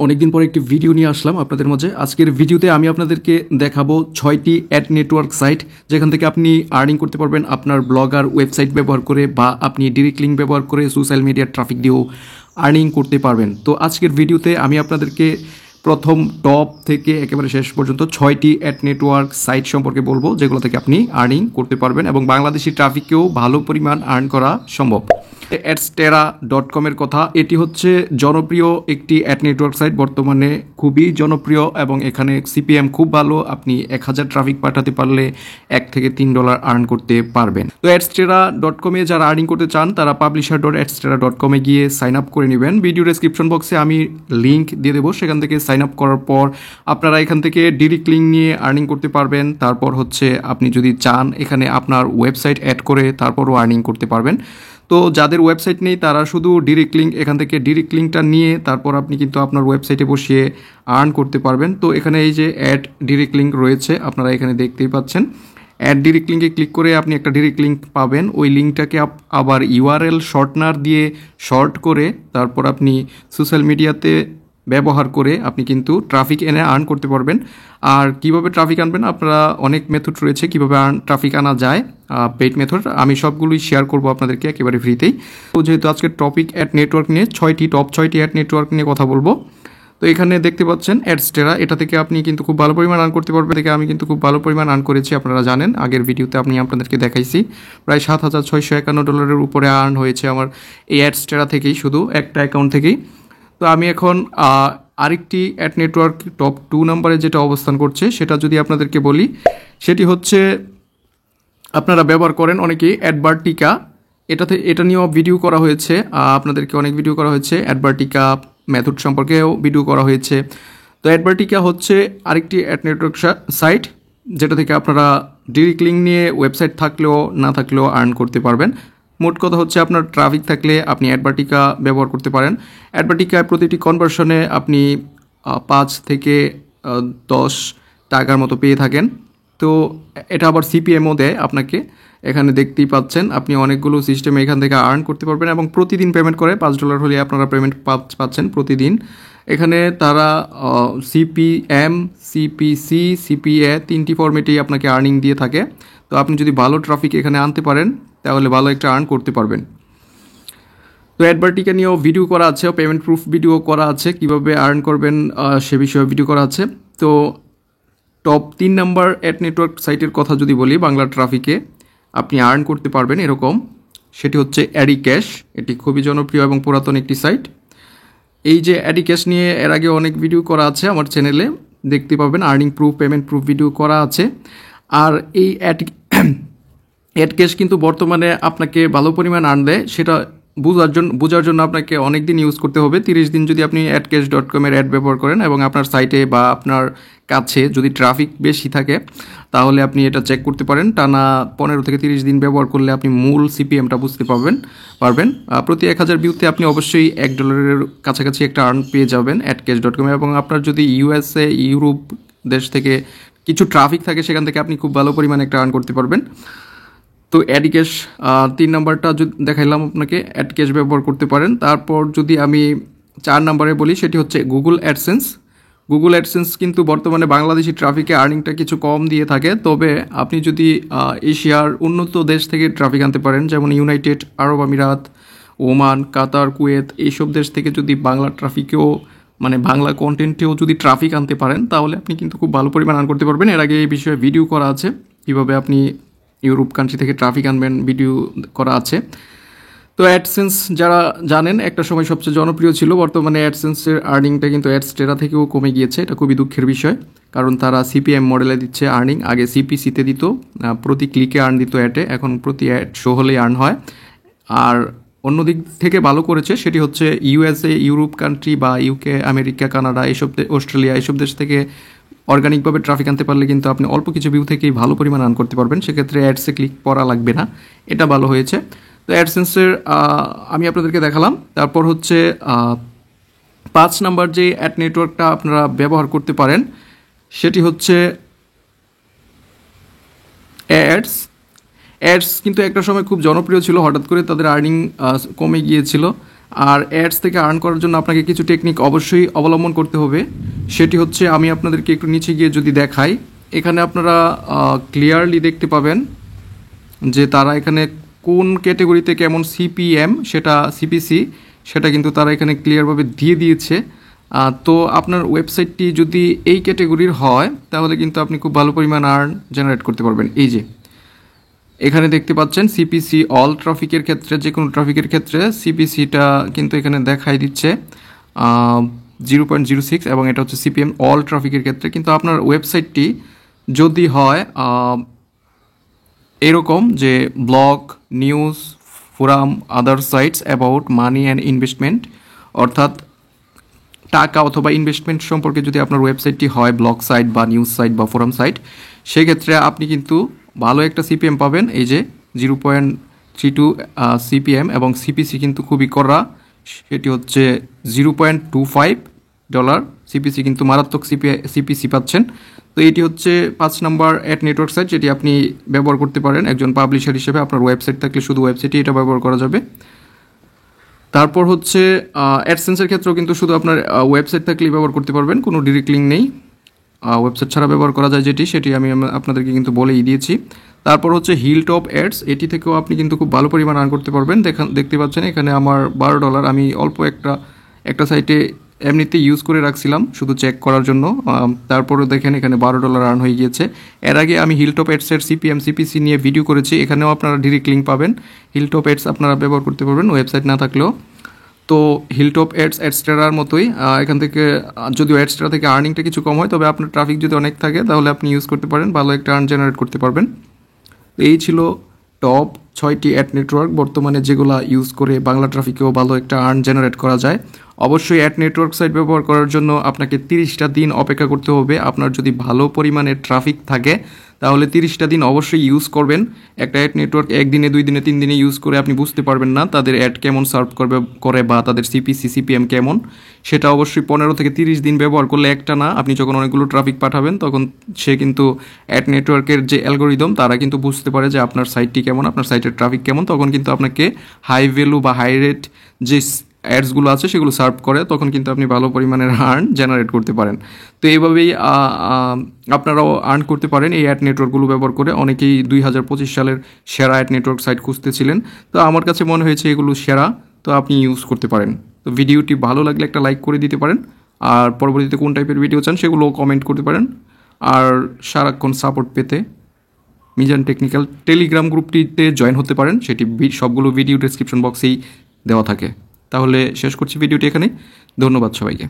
অনেকদিন পরে একটি ভিডিও নিয়ে আসলাম আপনাদের মাঝে। আজকের ভিডিওতে আমি আপনাদেরকে দেখাবো 6টি অ্যাড নেটওয়ার্ক সাইট যেখান থেকে আপনি আর্নিং করতে পারবেন আপনার ব্লগার ওয়েবসাইট ব্যবহার করে, বা আপনি ডিরেক্ট লিঙ্ক ব্যবহার করে সোশ্যাল মিডিয়ার ট্রাফিক দিয়েও আর্নিং করতে পারবেন। তো আজকের ভিডিওতে আমি আপনাদেরকে প্রথম টপ থেকে একেবারে শেষ পর্যন্ত 6টি অ্যাড নেটওয়ার্ক সাইট সম্পর্কে বলবো, যেগুলো থেকে আপনি আর্নিং করতে পারবেন এবং বাংলাদেশি ট্রাফিককেও ভালো পরিমাণ আর্ন করা সম্ভব। adstera.com এর কথা, এটি হচ্ছে জনপ্রিয় একটি অ্যাড নেটওয়ার্ক সাইট, বর্তমানে খুবই জনপ্রিয় এবং এখানে সিপিএম খুব ভালো। আপনি 1000 ট্রাফিক পাঠাতে পারলে $1 থেকে $3 আর্ন করতে পারবেন। তো adstera.com এ যারা আর্নিং করতে চান তারা publisher.adstera.com এ গিয়ে সাইন আপ করে নেবেন। ভিডিও ডেসক্রিপশন বক্সে আমি লিঙ্ক দিয়ে দেবো, সেখান থেকে সাইন আপ করার পর আপনারা এখান থেকে ডিরেক্ট লিঙ্ক নিয়ে আর্নিং করতে পারবেন। তারপর হচ্ছে আপনি যদি চান এখানে আপনার ওয়েবসাইট অ্যাড করে তারপরও আর্নিং করতে পারবেন। তো যাদের ওয়েবসাইট নেই তারা শুধু ডিরেক্ট লিঙ্ক, এখান থেকে ডিরেক্ট লিঙ্কটা নিয়ে তারপর আপনি কিন্তু আপনার ওয়েবসাইটে বসিয়ে আর্ন করতে পারবেন। তো এখানে এই যে অ্যাড ডিরেক্ট লিঙ্ক রয়েছে, আপনারা এখানে দেখতেই পাচ্ছেন। অ্যাড ডিরেক্ট লিঙ্কে ক্লিক করে আপনি একটা ডিরেক্ট লিঙ্ক পাবেন। ওই লিঙ্কটাকে আবার ইউআরএল শর্টনার দিয়ে শর্ট করে তারপর আপনি সোশ্যাল মিডিয়াতে ব্যবহার করে আপনি কিন্তু ট্রাফিক এনে আর্ন করতে পারবেন। আর কিভাবে ট্রাফিক আনবেন, আপনারা অনেক মেথড রয়েছে কিভাবে ট্রাফিক আনা যায়, পেইড মেথড, আমি সবগুলোই শেয়ার করব আপনাদেরকে একেবারে ফ্রিতেই। তো যেহেতু আজকে টপিক অ্যাড নেটওয়ার্ক নিয়ে টপ 6টি অ্যাড নেটওয়ার্ক নিয়ে কথা বলবো। তো এখানে দেখতে পাচ্ছেন অ্যাডস্টেরা, এটা থেকে আপনি কিন্তু খুব ভালো পরিমাণ আর্ন করতে পারবেন। থেকে আমি কিন্তু খুব ভালো পরিমাণ আর্ন করেছি, আপনারা জানেন, আগের ভিডিওতে আপনাদেরকে দেখাইছি। প্রায় $7,651 উপরে আর্ন হয়েছে আমার এই অ্যাডস্টেরা থেকেই, শুধু একটা অ্যাকাউন্ট থেকেই। তো আমি এখন আরেকটি অ্যাড নেটওয়ার্ক টপ 2 নম্বরে যেটা অবস্থান করছে সেটা যদি আপনাদেরকে বলি, সেটি হচ্ছে আপনারা ব্যবহার করেন অনেকেই অ্যাডভার্টিকা। এটা নিয়েও ভিডিও করা হয়েছে, আপনাদেরকে অনেক ভিডিও করা হয়েছে। অ্যাডভার্টিকা মেথড সম্পর্কেও ভিডিও করা হয়েছে। তো অ্যাডভার্টিকা হচ্ছে আরেকটি অ্যাড নেটওয়ার্ক সাইট, যেটা থেকে আপনারা ডিরেক্ট লিঙ্ক নিয়ে ওয়েবসাইট থাকলেও না থাকলেও আর্ন করতে পারবেন। মোট কথা হচ্ছে আপনার ট্রাফিক থাকলে আপনি অ্যাডভার্টিকা ব্যবহার করতে পারেন। অ্যাডভার্টিকায় প্রতিটি কনভার্সনে আপনি 5 থেকে 10 টাকার মতো পেয়ে থাকেন। তো এটা আবার সিপিএমও দেয় আপনাকে, এখানে দেখতেই পাচ্ছেন। আপনি অনেকগুলো সিস্টেমে এখান থেকে আর্ন করতে পারবেন এবং প্রতিদিন পেমেন্ট করে $5 হলে আপনারা পেমেন্ট পাচ্ছেন প্রতিদিন। এখানে তারা সিপিএম, সিপিসি, সিপিএ 3টি ফরম্যাটেই আপনাকে আর্নিং দিয়ে থাকে। তো আপনি যদি ভালো ট্রাফিক এখানে আনতে পারেন তাহলে ভালো একটা আর্ন করতে পারবেন। তো অ্যাডভার্টিকা নিয়েও ভিডিও করা আছে, পেমেন্ট প্রুফ ভিডিও করা আছে, কিভাবে আর্ন করবেন সে বিষয়ে ভিডিও করা আছে। তো টপ 3 নাম্বার অ্যাড নেটওয়ার্ক সাইটের কথা যদি বলি বাংলা ট্রাফিকে আপনি আর্ন করতে পারবেন এরকম, সেটি হচ্ছে অ্যাডিক্যাশ। এটি খুবই জনপ্রিয় এবং পুরাতন একটি সাইট। এই যে অ্যাডিক্যাশ নিয়ে এর আগে অনেক ভিডিও করা আছে আমার চ্যানেলে, দেখতে পাবেন। Earning proof, payment proof video করা আছে। আর এই অ্যাডক্যাশ কিন্তু বর্তমানে আপনাকে ভালো পরিমাণ আর্ন দেয়, সেটা বোঝার জন্য আপনাকে অনেক দিন ইউজ করতে হবে। 30 দিন যদি আপনি adcash.com এর অ্যাড ব্যবহার করেন এবং আপনার সাইটে বা আপনার কাছে যদি ট্রাফিক বেশি থাকে তাহলে আপনি এটা চেক করতে পারেন। টানা 15 থেকে 30 দিন ব্যবহার করলে আপনি মূল সিপিএমটা বুঝতে পারবেন। প্রতি 1000 ভিউতে আপনি অবশ্যই $1 কাছাকাছি একটা আর্ন পেয়ে যাবেন adcash.com। এবং আপনার যদি ইউএসএ, ইউরোপ দেশ থেকে কিছু ট্রাফিক থাকে সেখান থেকে আপনি খুব ভালো পরিমাণে একটা আর্ন করতে পারবেন। তো অ্যাডিক্যাশ 3 নাম্বারটা দেখাইলাম আপনাকে, অ্যাডক্যাশ ব্যবহার করতে পারেন। তারপর যদি আমি 4 নাম্বারে বলি, সেটি হচ্ছে গুগল অ্যাডসেন্স। গুগল অ্যাডসেন্স কিন্তু বর্তমানে বাংলাদেশি ট্রাফিকে আর্নিংটা কিছু কম দিয়ে থাকে, তবে আপনি যদি এশিয়ার উন্নত দেশ থেকে ট্রাফিক আনতে পারেন, যেমন ইউনাইটেড আরব আমিরাত, ওমান, কাতার, কুয়েত, এইসব দেশ থেকে যদি বাংলা ট্রাফিকেও মানে বাংলা কন্টেন্টেও যদি ট্রাফিক আনতে পারেন তাহলে আপনি কিন্তু খুব ভালো পরিমাণ আর্ন করতে পারবেন। এর আগে এই বিষয়ে ভিডিও করা আছে, কীভাবে আপনি ইউরোপ কান্ট্রি থেকে ট্রাফিক আনবেন, ভিডিও করা আছে। তো অ্যাডসেন্স যারা জানেন একটা সময় সবচেয়ে জনপ্রিয় ছিল, বর্তমানে অ্যাডসেন্সের আর্নিংটা কিন্তু অ্যাডস্টেরা থেকেও কমে গিয়েছে। এটা খুবই দুঃখের বিষয়, কারণ তারা সিপিএম মডেলে দিচ্ছে আর্নিং। আগে সিপিসিতে দিত, প্রতি ক্লিকে আর্ন দিত অ্যাডে, এখন প্রতি অ্যাড শো হলেই আর্ন হয়। আর অন্যদিক থেকে ভালো করেছে সেটি হচ্ছে ইউএসএ, ইউরোপ কান্ট্রি বা ইউকে, আমেরিকা, কানাডা, এইসব অস্ট্রেলিয়া, এইসব দেশ থেকে অর্গানিকভাবে ট্রাফিক আনতে পারলে কিন্তু আপনি অল্প কিছু ভিউ থেকেই ভালো পরিমাণ আর্ন করতে পারবেন। সেক্ষেত্রে অ্যাডসে ক্লিক করা লাগবে না, এটা ভালো হয়েছে। তো অ্যাডসেন্সের আমি আপনাদেরকে দেখালাম। তারপর হচ্ছে 5 নাম্বার যে অ্যাড নেটওয়ার্কটা আপনারা ব্যবহার করতে পারেন সেটি হচ্ছে অ্যাডস কিন্তু একটা সময় খুব জনপ্রিয় ছিল, হঠাৎ করে তাদের আর্নিং কমে গিয়েছিল। আর অ্যাডস থেকে আর্ন করার জন্য আপনাকে কিছু টেকনিক অবশ্যই অবলম্বন করতে হবে। সেটি হচ্ছে, আমি আপনাদেরকে একটু নিচে গিয়ে যদি দেখাই, এখানে আপনারা ক্লিয়ারলি দেখতে পাবেন যে তারা এখানে কোন ক্যাটেগরিতে কেমন সিপিএম, সেটা সিপিসি, সেটা কিন্তু তারা এখানে ক্লিয়ারভাবে দিয়ে দিয়েছে। তো আপনার ওয়েবসাইটটি যদি এই ক্যাটেগরির হয় তাহলে কিন্তু আপনি খুব ভালো পরিমাণ আর্ন জেনারেট করতে পারবেন। এই যে এখানে দেখতে পাচ্ছেন সিপিসি অল ট্রাফিকের ক্ষেত্রে, যে কোনো ট্রাফিকের ক্ষেত্রে সিপিসিটা কিন্তু এখানে দেখাই দিচ্ছে 0.06, এবং এটা হচ্ছে সিপিএম অল ট্রাফিকের ক্ষেত্রে। কিন্তু আপনার ওয়েবসাইটটি যদি হয় এরকম যে blog, news, forum, other sites about money and investment, অর্থাৎ টাকা অথবা ইনভেস্টমেন্ট সম্পর্কে যদি আপনার ওয়েবসাইটটি হয়, ব্লগ সাইট বা নিউজ সাইট বা ফোরাম সাইট, সেক্ষেত্রে আপনি কিন্তু ভালো একটা সিপিএম পাবেন। এই যে 0.32 সিপিএম, এবং সিপিসি কিন্তু খুবই কড়া, সেটি হচ্ছে $0.25। সিপিসি কিন্তু মারাত্মক সিপিসি পাচ্ছেন। তো এটি হচ্ছে 5 নম্বর অ্যাড নেটওয়ার্ক সাইট, যেটি আপনি ব্যবহার করতে পারেন একজন পাবলিশার হিসেবে। আপনার ওয়েবসাইট থাকলে শুধু ওয়েবসাইটে এটা ব্যবহার করা যাবে। তারপর হচ্ছে অ্যাডসেন্সের ক্ষেত্রেও কিন্তু শুধু আপনার ওয়েবসাইট থাকলেই ব্যবহার করতে পারবেন, কোনো ডিরেক্ট লিঙ্ক নেই। ওয়েবসাইট ছাড়া ব্যবহার করা যায় সেটি আমি আপনাদেরকে কিন্তু বলেই দিয়েছি। তারপর হচ্ছে হিলটপ অ্যাডস, এটি থেকেও আপনি কিন্তু খুব ভালো পরিমাণ আর্ন করতে পারবেন। দেখতে পাচ্ছেন এখানে আমার $12, আমি অল্প একটা সাইটে এমনিতে ইউজ করে রাখছিলাম শুধু চেক করার জন্য। তারপরে দেখেন এখানে $12 আর্ন হয়ে গিয়েছে। এর আগে আমি হিলটপ অ্যাডসের সিপিএম সিপিসি নিয়ে ভিডিও করেছি, এখানেও আপনারা ডিরেক্ট লিঙ্ক পাবেন। হিলটপ অ্যাডস আপনারা ব্যবহার করতে পারবেন ওয়েবসাইট না থাকলেও। তো হিলটপ অ্যাডস অ্যাডস্টেরার মতোই, এখান থেকে যদিও অ্যাডস্টেরা থেকে আর্নিংটা কিছু কম হয়, তবে আপনার ট্রাফিক যদি অনেক থাকে তাহলে আপনি ইউজ করতে পারেন, ভালো একটা আর্ন জেনারেট করতে পারবেন। এই ছিল টপ 6টি অ্যাড নেটওয়ার্ক বর্তমানে যেগুলো ইউজ করে বাংলা ট্রাফিকেও ভালো একটা আর্ন জেনারেট করা যায়। অবশ্যই অ্যাড নেটওয়ার্ক সাইট ব্যবহার করার জন্য আপনাকে 30টা দিন অপেক্ষা করতে হবে। আপনার যদি ভালো পরিমাণে ট্রাফিক থাকে তাহলে 30টা দিন অবশ্যই ইউজ করবেন। একটা অ্যাড নেটওয়ার্ক 1 দিনে 2 দিনে 3 দিনে ইউজ করে আপনি বুঝতে পারবেন না তাদের অ্যাড কেমন সার্ভ করে বা তাদের সিপিসি সিপিএম কেমন। সেটা অবশ্যই 15 থেকে 30 দিন ব্যবহার করলে, একটা না, আপনি যখন অনেকগুলো ট্রাফিক পাঠাবেন তখন সে কিন্তু অ্যাড নেটওয়ার্কের যে অ্যালগোরিদম তারা কিন্তু বুঝতে পারে যে আপনার সাইটটি কেমন, আপনার সাইটের ট্রাফিক কেমন, তখন কিন্তু আপনাকে হাই ভ্যালু বা হাই রেট যে অ্যাডসগুলো আছে সেগুলো সার্ভ করে, তখন কিন্তু আপনি ভালো পরিমাণের আর্ন জেনারেট করতে পারেন। তো এইভাবেই আপনারাও আর্ন করতে পারেন এই অ্যাড নেটওয়ার্কগুলো ব্যবহার করে। অনেকেই 2025 সালের সেরা অ্যাড নেটওয়ার্ক সাইট খুঁজতেছিলেন, তো আমার কাছে মনে হয়েছে এগুলো সেরা, তো আপনি ইউজ করতে পারেন। তো ভিডিওটি ভালো লাগলে একটা লাইক করে দিতে পারেন, আর পরবর্তীতে কোন টাইপের ভিডিও চান সেগুলো কমেন্ট করতে পারেন। আর সারাক্ষণ সাপোর্ট পেতে মিজান টেকনিক্যাল টেলিগ্রাম গ্রুপটিতে জয়েন হতে পারেন, সেটি সবগুলো ভিডিও ডেসক্রিপশন বক্সেই দেওয়া থাকে। তাহলে শেষ করছি ভিডিওটি এখানে। ধন্যবাদ সবাইকে।